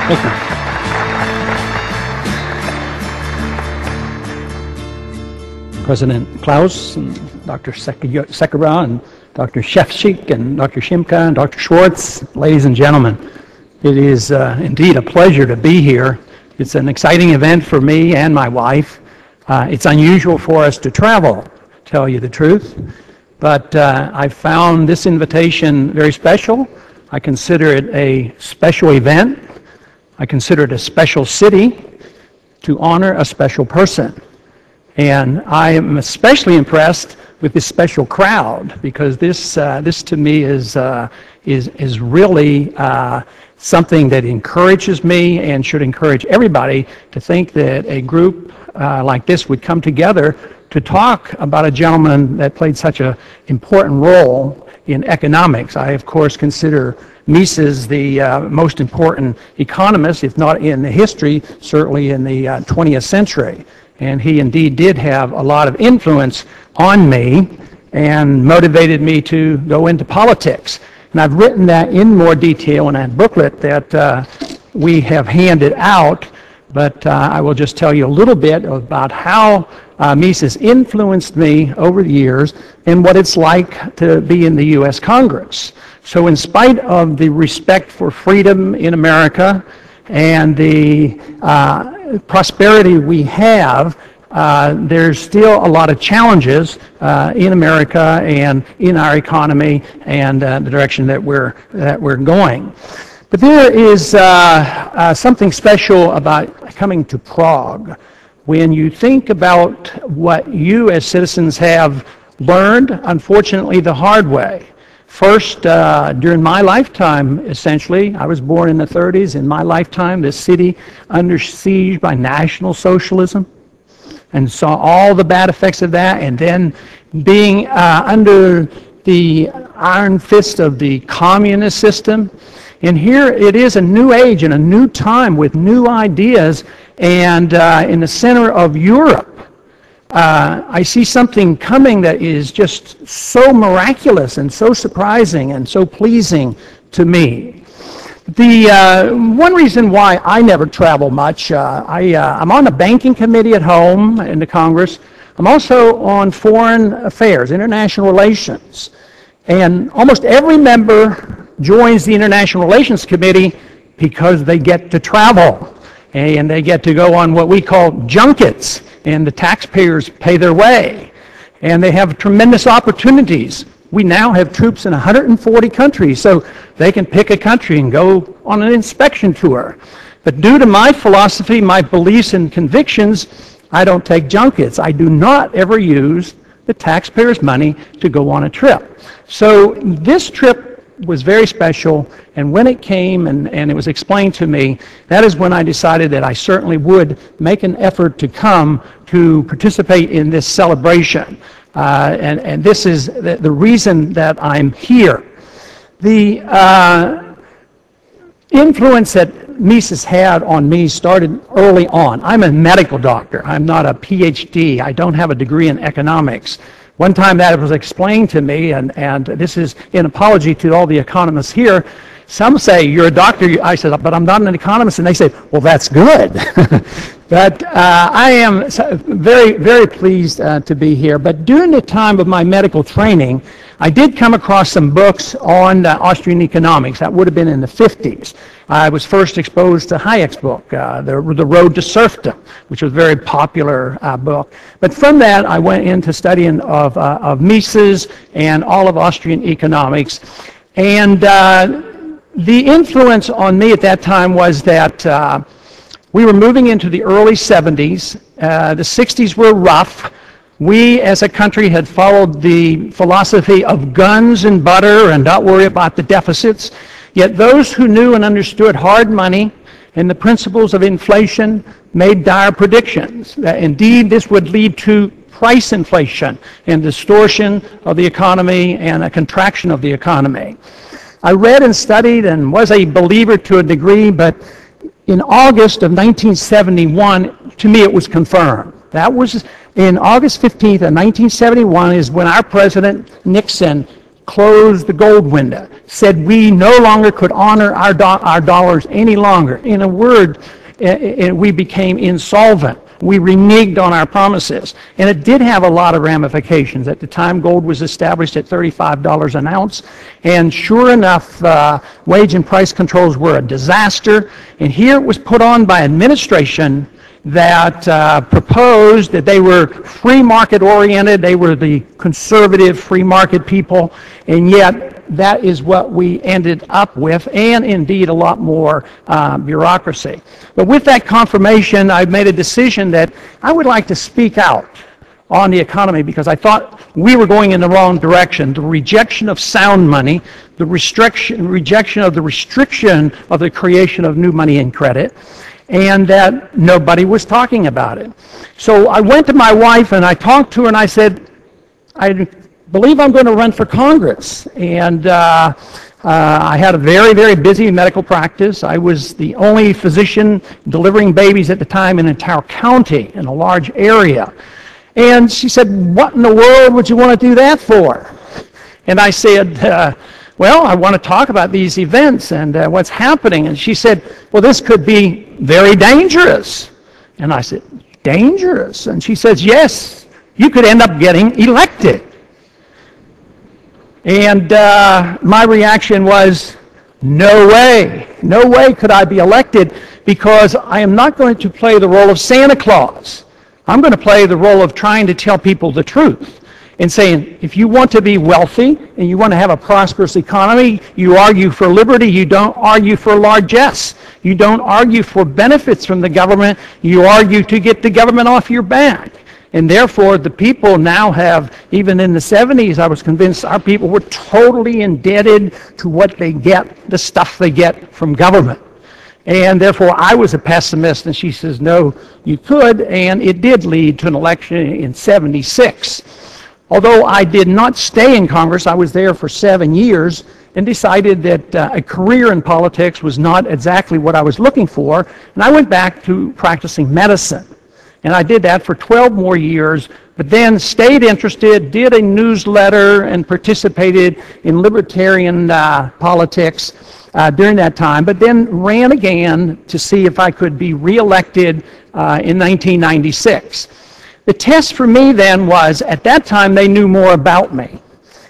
Thank you. President Klaus and Dr. Sekera and Dr. Shefchik and Dr. Shimka and Dr. Schwartz, ladies and gentlemen, it is indeed a pleasure to be here. It's an exciting event for me and my wife. It's unusual for us to travel, to tell you the truth, but I found this invitation very special. I consider it a special event. I consider it a special city to honor a special person. And I am especially impressed with this special crowd, because this to me is really something that encourages me and should encourage everybody to think that a group like this would come together to talk about a gentleman that played such an important role in economics. I, of course, consider Mises the most important economist, if not in the history, certainly in the 20th century. And he indeed did have a lot of influence on me and motivated me to go into politics. And I've written that in more detail in that booklet that we have handed out, but I will just tell you a little bit about how Mises influenced me over the years and what it's like to be in the U.S. Congress. So in spite of the respect for freedom in America and the prosperity we have, there's still a lot of challenges in America and in our economy and the direction that we're going. But there is something special about coming to Prague. When you think about what you as citizens have learned, unfortunately the hard way. First, during my lifetime, essentially, I was born in the 30s. In my lifetime, this city under siege by National Socialism, and saw all the bad effects of that, and then being under the iron fist of the communist system. And here it is a new age and a new time with new ideas, and in the center of Europe, I see something coming that is just so miraculous and so surprising and so pleasing to me. The one reason why I never travel much, I'm on the banking committee at home in the Congress. I'm also on foreign affairs, international relations. And almost every member joins the International Relations Committee because they get to travel. And they get to go on what we call junkets. And the taxpayers pay their way. And they have tremendous opportunities. We now have troops in 140 countries, so they can pick a country and go on an inspection tour. But due to my philosophy, my beliefs and convictions, I don't take junkets. I do not ever use the taxpayers' money to go on a trip. So this trip was very special, and when it came and it was explained to me, that is when I decided that I certainly would make an effort to come to participate in this celebration. And this is the reason that I'm here. The influence that Mises had on me started early on. I'm a medical doctor. I'm not a PhD. I don't have a degree in economics. One time that was explained to me, and this is an apology to all the economists here. Some say, you're a doctor. I said, but I'm not an economist. And they say, well, that's good. But I am very, very pleased to be here. But during the time of my medical training, I did come across some books on Austrian economics. That would have been in the 50s. I was first exposed to Hayek's book, The Road to Serfdom, which was a very popular book. But from that, I went into studying of Mises and all of Austrian economics. And the influence on me at that time was that we were moving into the early 70s. The 60s were rough. We, as a country, had followed the philosophy of guns and butter and not worry about the deficits. Yet those who knew and understood hard money and the principles of inflation made dire predictions that indeed this would lead to price inflation and distortion of the economy and a contraction of the economy. I read and studied and was a believer to a degree, but in August of 1971, to me it was confirmed. That was in August 15th of 1971 is when our President Nixon closed the gold window, said we no longer could honor our dollars any longer. In a word, we became insolvent. We reneged on our promises. And it did have a lot of ramifications. At the time, gold was established at $35 an ounce. And sure enough, wage and price controls were a disaster. And here it was put on by administration that proposed that they were free market oriented. They were the conservative free market people. And yet, that is what we ended up with, and indeed a lot more bureaucracy. But with that confirmation, I made a decision that I would like to speak out on the economy because I thought we were going in the wrong direction. The rejection of sound money, the rejection of the restriction of the creation of new money and credit, and that nobody was talking about it. So I went to my wife and I talked to her and I said, I believe I'm going to run for Congress. And I had a very, very busy medical practice. I was the only physician delivering babies at the time in an entire county in a large area. And she said, what in the world would you want to do that for? And I said, well, I want to talk about these events and what's happening. And she said, well, this could be very dangerous. And I said, dangerous? And she says, yes, you could end up getting elected. And my reaction was, no way could I be elected, because I am not going to play the role of Santa Claus. I'm going to play the role of trying to tell people the truth and saying, if you want to be wealthy and you want to have a prosperous economy, you argue for liberty, you don't argue for largesse. You don't argue for benefits from the government, you argue to get the government off your back. And therefore, the people now have, even in the 70s, I was convinced our people were totally indebted to what they get, the stuff they get from government. And therefore, I was a pessimist, and she says, no, you could, and it did lead to an election in 76. Although I did not stay in Congress, I was there for 7 years, and decided that a career in politics was not exactly what I was looking for, and I went back to practicing medicine. And I did that for 12 more years, but then stayed interested, did a newsletter, and participated in libertarian politics during that time, but then ran again to see if I could be reelected in 1996. The test for me then was, at that time, they knew more about me,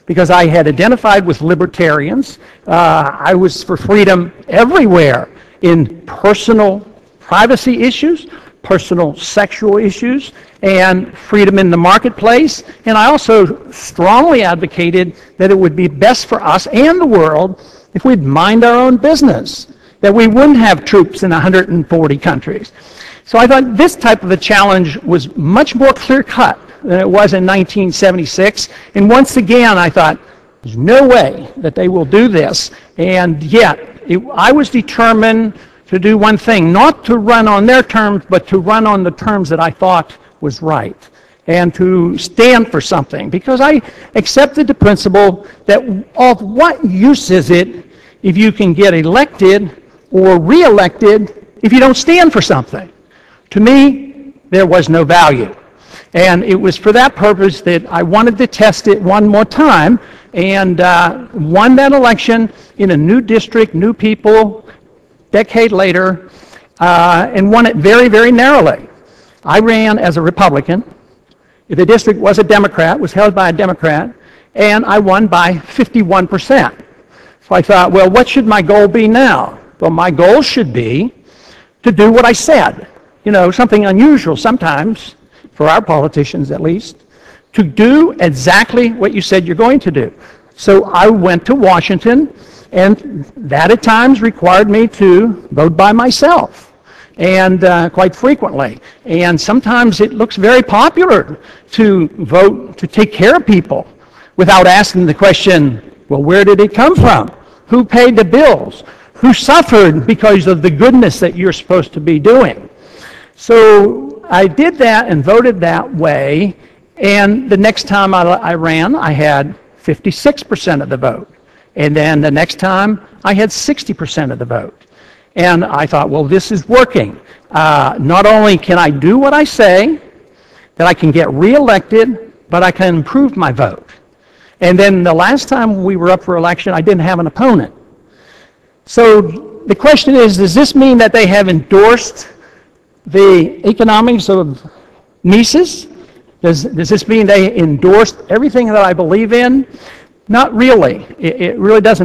because I had identified with libertarians. I was for freedom everywhere in personal privacy issues, personal sexual issues, and freedom in the marketplace. And I also strongly advocated that it would be best for us and the world if we'd mind our own business, that we wouldn't have troops in 140 countries. So I thought this type of a challenge was much more clear-cut than it was in 1976. And once again, I thought, there's no way that they will do this. And yet, I was determined to do one thing, not to run on their terms, but to run on the terms that I thought was right, and to stand for something, because I accepted the principle that of what use is it if you can get elected or re-elected if you don't stand for something? To me, there was no value. And it was for that purpose that I wanted to test it one more time, and won that election in a new district, new people, decade later, and won it very, very narrowly. I ran as a Republican. The district was a Democrat, was held by a Democrat, and I won by 51%. So I thought, well, what should my goal be now? Well, my goal should be to do what I said. You know, something unusual sometimes, for our politicians at least, to do exactly what you said you're going to do. So I went to Washington, and that at times required me to vote by myself, and quite frequently. And sometimes it looks very popular to vote to take care of people without asking the question, well, where did it come from? Who paid the bills? Who suffered because of the goodness that you're supposed to be doing? So I did that and voted that way, and the next time I ran, I had 56% of the vote. And then the next time, I had 60% of the vote. And I thought, well, this is working. Not only can I do what I say, that I can get reelected, but I can improve my vote. And then the last time we were up for election, I didn't have an opponent. So the question is, does this mean that they have endorsed the economics of Mises? Does this mean they endorsed everything that I believe in? Not really. It really doesn't.